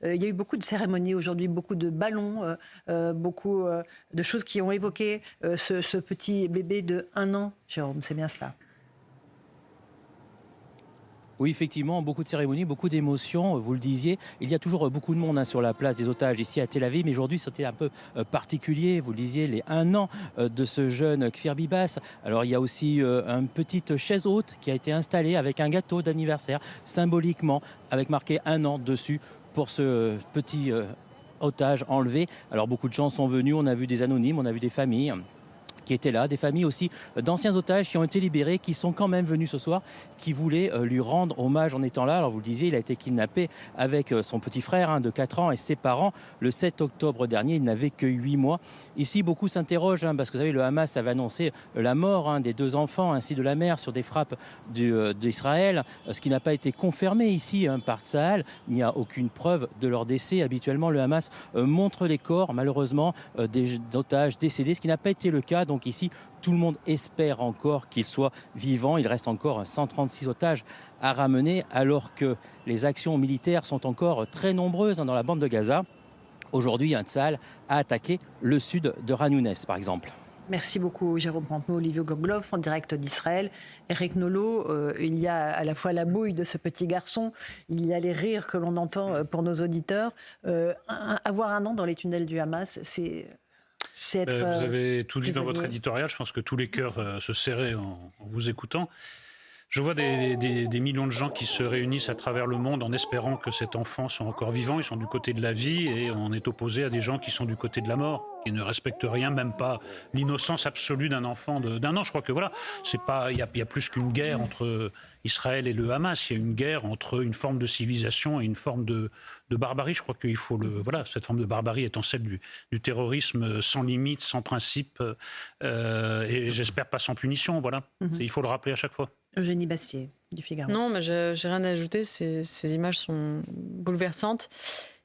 Il y a eu beaucoup de cérémonies aujourd'hui, beaucoup de ballons, beaucoup de choses qui ont évoqué ce petit bébé de 1 an. Jérôme, c'est bien cela? Oui, effectivement, beaucoup de cérémonies, beaucoup d'émotions, vous le disiez. Il y a toujours beaucoup de monde sur la place des otages ici à Tel Aviv, mais aujourd'hui c'était un peu particulier. Vous le disiez, les 1 an de ce jeune Kfir Bibas. Alors il y a aussi une petite chaise haute qui a été installée avec un gâteau d'anniversaire, symboliquement, avec marqué 1 an dessus pour ce petit otage enlevé. Alors beaucoup de gens sont venus, on a vu des anonymes, on a vu des familles qui étaient là, des familles aussi d'anciens otages qui ont été libérés, qui sont quand même venus ce soir, qui voulaient lui rendre hommage en étant là. Alors vous le disiez, il a été kidnappé avec son petit frère de 4 ans et ses parents le 7 octobre dernier. Il n'avait que 8 mois. Ici, beaucoup s'interrogent parce que vous savez, le Hamas avait annoncé la mort des 2 enfants ainsi de la mère sur des frappes d'Israël, ce qui n'a pas été confirmé ici par Tsahal. Il n'y a aucune preuve de leur décès. Habituellement, le Hamas montre les corps, malheureusement, des otages décédés, ce qui n'a pas été le cas. Donc ici, tout le monde espère encore qu'il soit vivant. Il reste encore 136 otages à ramener, alors que les actions militaires sont encore très nombreuses dans la bande de Gaza. Aujourd'hui, Tsahal a attaqué le sud de Khan Younes, par exemple. Merci beaucoup Jérôme Rampenou, Olivier Gogloff en direct d'Israël. Eric Nolot, il y a à la fois la bouille de ce petit garçon, il y a les rires que l'on entend pour nos auditeurs. Avoir 1 an dans les tunnels du Hamas, c'est être... Vous avez tout dit dans prisonnier. votre éditorial. Je pense que tous les cœurs se serraient en vous écoutant. Je vois des millions de gens qui se réunissent à travers le monde en espérant que cet enfant soit encore vivant. Ils sont du côté de la vie et on est opposé à des gens qui sont du côté de la mort, qui ne respectent rien, même pas l'innocence absolue d'un enfant d'1 an. Je crois que voilà, il y a plus qu'une guerre entre Israël et le Hamas. Il y a une guerre entre une forme de civilisation et une forme de barbarie. Je crois qu'il faut cette forme de barbarie étant celle du terrorisme sans limite, sans principe, et j'espère pas sans punition. Voilà, il faut le rappeler à chaque fois. Eugénie Bastier, du Figaro. Non, mais j'ai rien à ajouter. Ces images sont bouleversantes.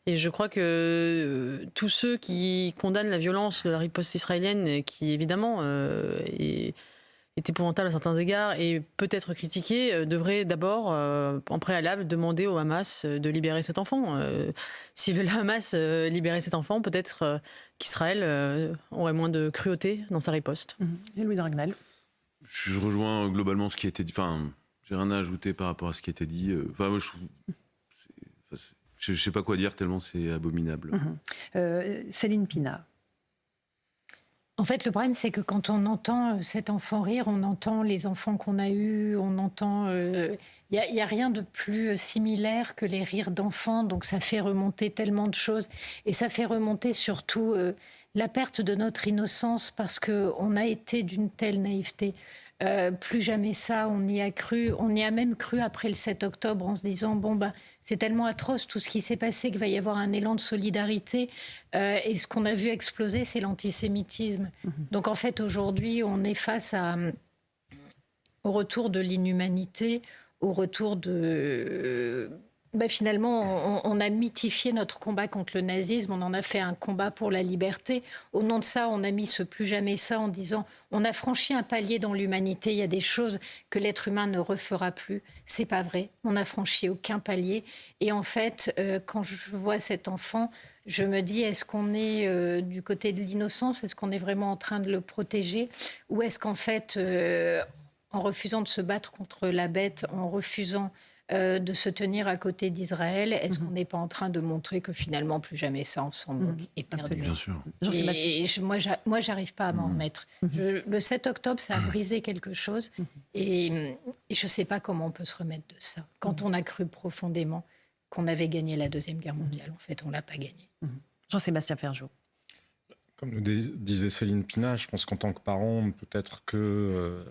Et je crois que tous ceux qui condamnent la violence de la riposte israélienne, qui évidemment est épouvantable à certains égards et peut être critiquée, devraient d'abord, en préalable, demander au Hamas de libérer cet enfant. Si le Hamas libérait cet enfant, peut-être qu'Israël aurait moins de cruauté dans sa riposte. Et Louis Dragnel. Je rejoins globalement ce qui a été dit. Enfin, j'ai rien à ajouter par rapport à ce qui a été dit. Enfin, moi, je ne sais pas quoi dire tellement c'est abominable. Céline Pina. En fait, le problème, c'est que quand on entend cet enfant rire, on entend les enfants qu'on a eus, on entend... Il n'y a rien de plus similaire que les rires d'enfants, donc ça fait remonter tellement de choses. Et ça fait remonter surtout la perte de notre innocence, parce qu'on a été d'une telle naïveté. Plus jamais ça, on y a cru. On y a même cru après le 7 octobre en se disant, c'est tellement atroce tout ce qui s'est passé qu'il va y avoir un élan de solidarité. Et ce qu'on a vu exploser, c'est l'antisémitisme. Donc en fait, aujourd'hui, on est face au retour de l'inhumanité, au retour de... finalement, on a mythifié notre combat contre le nazisme, on en a fait un combat pour la liberté. Au nom de ça, on a mis ce plus jamais ça en disant on a franchi un palier dans l'humanité, il y a des choses que l'être humain ne refera plus. C'est pas vrai, on n'a franchi aucun palier. Et en fait, quand je vois cet enfant, je me dis, est-ce qu'on est du côté de l'innocence? Est-ce qu'on est vraiment en train de le protéger? Ou est-ce qu'en fait, en refusant de se battre contre la bête, en refusant de se tenir à côté d'Israël, est-ce qu'on n'est pas en train de montrer que finalement, plus jamais ça, on s'en moque et perdu? Bien sûr. Et moi, j'arrive pas à m'en remettre. Le 7 octobre, ça a brisé quelque chose et je ne sais pas comment on peut se remettre de ça. Quand on a cru profondément qu'on avait gagné la Deuxième Guerre mondiale, en fait, on ne l'a pas gagné. Jean-Sébastien Ferjot. Comme le disait Céline Pina, je pense qu'en tant que parent, peut-être que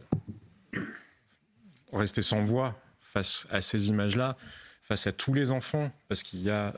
rester sans voix face à ces images-là, face à tous les enfants, parce qu'il y a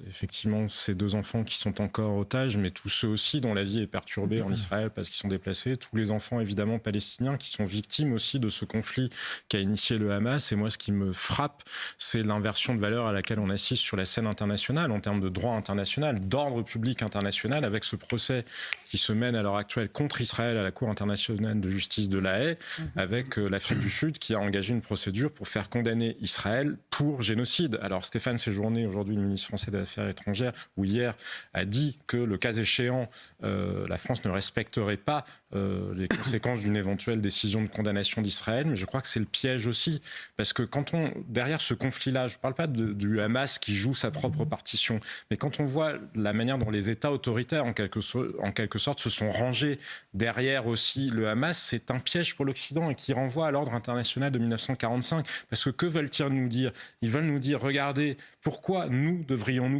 effectivement ces 2 enfants qui sont encore otages, mais tous ceux aussi dont la vie est perturbée en Israël parce qu'ils sont déplacés, tous les enfants évidemment palestiniens qui sont victimes aussi de ce conflit qu'a initié le Hamas. Et moi, ce qui me frappe, c'est l'inversion de valeur à laquelle on assiste sur la scène internationale, en termes de droit international, d'ordre public international, avec ce procès qui se mène à l'heure actuelle contre Israël à la Cour internationale de justice de La Haye, avec l'Afrique du Sud qui a engagé une procédure pour faire condamner Israël pour génocide génocide. Alors Stéphane Séjourné, aujourd'hui le ministre français des Affaires étrangères, ou hier, a dit que le cas échéant, la France ne respecterait pas les conséquences d'une éventuelle décision de condamnation d'Israël, mais je crois que c'est le piège aussi, parce que quand derrière ce conflit-là, je ne parle pas du Hamas qui joue sa propre partition, mais quand on voit la manière dont les États autoritaires, en quelque sorte, se sont rangés derrière aussi le Hamas, c'est un piège pour l'Occident et qui renvoie à l'ordre international de 1945. Parce que veulent-ils nous dire ? Ils veulent nous dire, regardez, pourquoi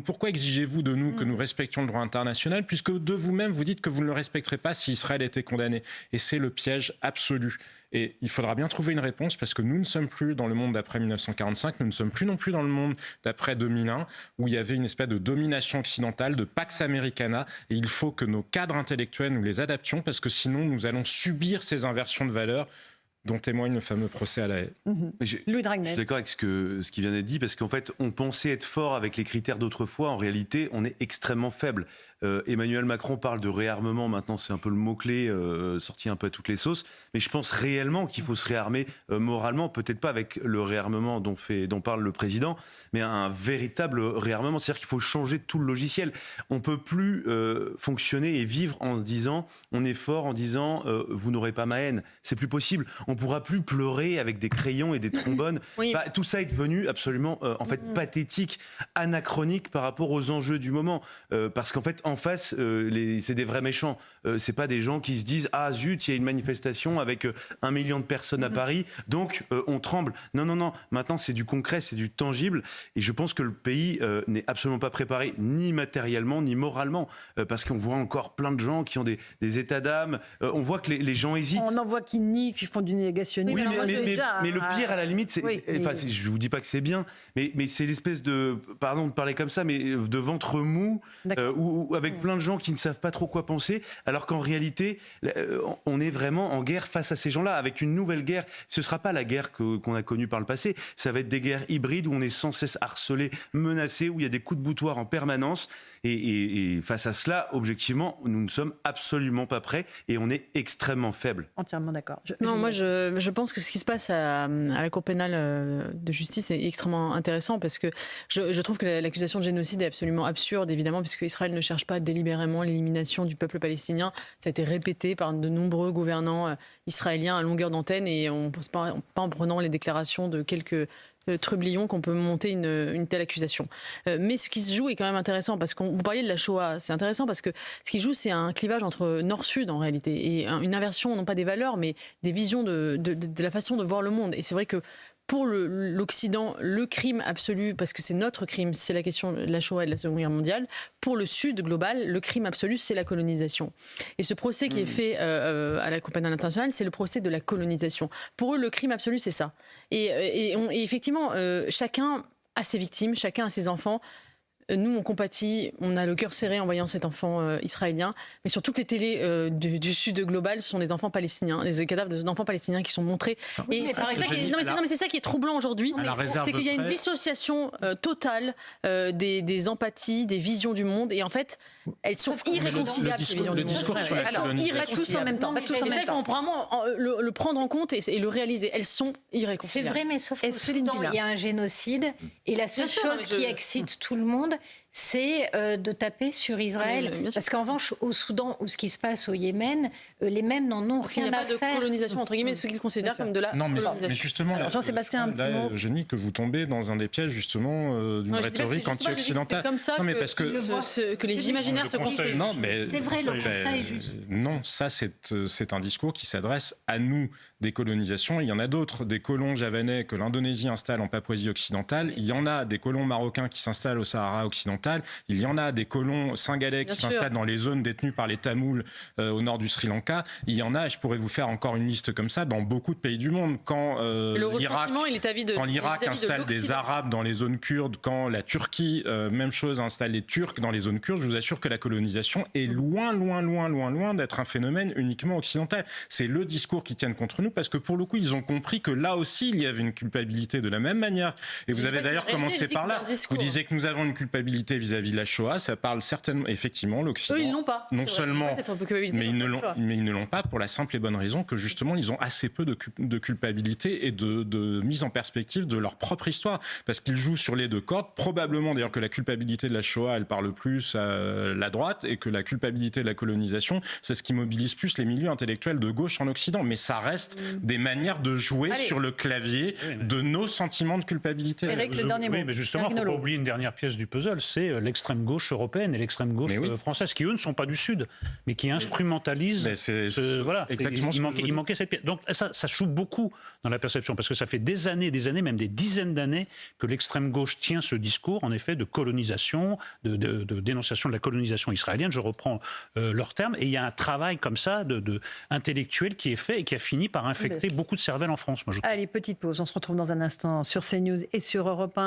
pourquoi exigez-vous de nous que nous respections le droit international, puisque de vous-même, vous dites que vous ne le respecterez pas si Israël était condamné. Et c'est le piège absolu. Et il faudra bien trouver une réponse, parce que nous ne sommes plus dans le monde d'après 1945, nous ne sommes plus non plus dans le monde d'après 2001, où il y avait une espèce de domination occidentale, de Pax Americana, et il faut que nos cadres intellectuels, nous les adaptions, parce que sinon nous allons subir ces inversions de valeurs dont témoigne le fameux procès à La Haye. Louis Dragnel. Je suis d'accord avec ce qui vient d'être dit, parce qu'en fait, on pensait être fort avec les critères d'autrefois. En réalité, on est extrêmement faible. Emmanuel Macron parle de réarmement, maintenant c'est un peu le mot-clé, sorti un peu à toutes les sauces. Mais je pense réellement qu'il faut se réarmer moralement, peut-être pas avec le réarmement dont parle le président, mais un véritable réarmement. C'est-à-dire qu'il faut changer tout le logiciel. On ne peut plus fonctionner et vivre en se disant, on est fort en disant, vous n'aurez pas ma haine. C'est plus possible. On ne pourra plus pleurer avec des crayons et des trombones. Oui. Tout ça est devenu absolument pathétique, anachronique par rapport aux enjeux du moment. Parce qu'en fait, en face, c'est des vrais méchants. C'est pas des gens qui se disent, ah zut, il y a une manifestation avec 1 million de personnes à Paris, donc on tremble. Non. Maintenant, c'est du concret, c'est du tangible. Et je pense que le pays n'est absolument pas préparé, ni matériellement, ni moralement. Parce qu'on voit encore plein de gens qui ont des états d'âme. On voit que les gens hésitent. On en voit qui nient, qui font du négationnisme. Oui, mais le pire, à la limite, je vous dis pas que c'est bien, mais c'est l'espèce de, pardon de parler comme ça, mais de ventre mou, ou avec plein de gens qui ne savent pas trop quoi penser, alors qu'en réalité, on est vraiment en guerre face à ces gens-là, avec une nouvelle guerre. Ce ne sera pas la guerre qu'on a connue par le passé, ça va être des guerres hybrides où on est sans cesse harcelé, menacé, où il y a des coups de boutoir en permanence, et face à cela, objectivement, nous ne sommes absolument pas prêts, et on est extrêmement faible. Entièrement d'accord. Moi, je pense que ce qui se passe à la Cour pénale de justice est extrêmement intéressant, parce que je trouve que l'accusation de génocide est absolument absurde, évidemment, puisque Israël ne cherche pas délibérément l'élimination du peuple palestinien. Ça a été répété par de nombreux gouvernants israéliens à longueur d'antenne, et on ne pense pas en prenant les déclarations de quelques trublions qu'on peut monter une telle accusation. Mais ce qui se joue est quand même intéressant, parce que vous parliez de la Shoah, c'est intéressant parce que ce qui joue, c'est un clivage entre nord-sud en réalité, et une inversion non pas des valeurs mais des visions de la façon de voir le monde. Et c'est vrai que pour l'Occident, le crime absolu, parce que c'est notre crime, c'est la question de la Shoah et de la Seconde Guerre mondiale. Pour le Sud global, le crime absolu, c'est la colonisation. Et ce procès qui est fait à la Cour pénale internationale, c'est le procès de la colonisation. Pour eux, le crime absolu, c'est ça. Et effectivement, chacun a ses victimes, chacun a ses enfants. Nous, on compatit, on a le cœur serré en voyant cet enfant israélien, mais sur toutes les télés du Sud global, ce sont des enfants palestinins, des cadavres d'enfants palestiniens qui sont montrés. Et c'est ça qui est troublant aujourd'hui, c'est qu'il y a une dissociation totale des empathies, des visions du monde, et en fait, elles sont irréconciliables, ces visions du monde. Alors, tous en même temps. Et ça, il faut vraiment le prendre en compte et le réaliser. Elles sont irréconciliables. C'est vrai, mais sauf qu'au Soudan, il y a un génocide, et la seule chose qui excite tout le monde, c'est de taper sur Israël. Parce qu'en revanche, au Soudan, ou ce qui se passe au Yémen, les mêmes n'en ont rien à faire. Il n'y a pas de colonisation, entre guillemets, ce qu'ils considèrent comme de la colonisation. Mais justement, alors, Jean-Sébastien, un petit mot. Eugénie, que vous tombez dans un des pièges, justement, d'une rhétorique anti-occidentale. C'est comme ça que les imaginaires se construisent. Non, mais c'est vrai, le constat est juste. Non, ça, c'est un discours qui s'adresse à nous. Des colonisations, il y en a d'autres. Des colons javanais que l'Indonésie installe en Papouasie occidentale. Il y en a des colons marocains qui s'installent au Sahara occidental. Il y en a des colons sénégalais qui s'installent dans les zones détenues par les Tamouls au nord du Sri Lanka. Il y en a, je pourrais vous faire encore une liste comme ça, dans beaucoup de pays du monde. Quand l'Irak installe des Arabes dans les zones kurdes, quand la Turquie, même chose, installe les Turcs dans les zones kurdes, je vous assure que la colonisation est loin d'être un phénomène uniquement occidental. C'est le discours qui tient contre nous, parce que pour le coup, ils ont compris que là aussi, il y avait une culpabilité de la même manière. Et vous avez d'ailleurs commencé par là. Vous disiez que nous avons une culpabilité culpabilité vis-à-vis de la Shoah, ça parle certainement, effectivement, l'Occident. Eux, ils l'ont pas. Non seulement, mais ils ne l'ont l'ont pas pour la simple et bonne raison que justement, ils ont assez peu de culpabilité et de mise en perspective de leur propre histoire. Parce qu'ils jouent sur les deux cordes. Probablement d'ailleurs que la culpabilité de la Shoah, elle parle plus à la droite et que la culpabilité de la colonisation, c'est ce qui mobilise plus les milieux intellectuels de gauche en Occident. Mais ça reste des manières de jouer sur le clavier de nos sentiments de culpabilité. Eric, le dernier mot. Oui, mais justement, il ne faut pas oublier une dernière pièce du puzzle, c'est l'extrême gauche européenne et l'extrême gauche française, qui eux ne sont pas du Sud, mais qui instrumentalisent. Voilà, exactement. Il manquait cette pièce. Donc ça joue beaucoup dans la perception, parce que ça fait des années, même des dizaines d'années, que l'extrême gauche tient ce discours, en effet, de colonisation, de dénonciation de la colonisation israélienne. Je reprends leurs termes, et il y a un travail comme ça intellectuel qui est fait et qui a fini par infecter beaucoup de cervelles en France. Moi, je trouve. Allez, petite pause. On se retrouve dans un instant sur CNews et sur Europe 1.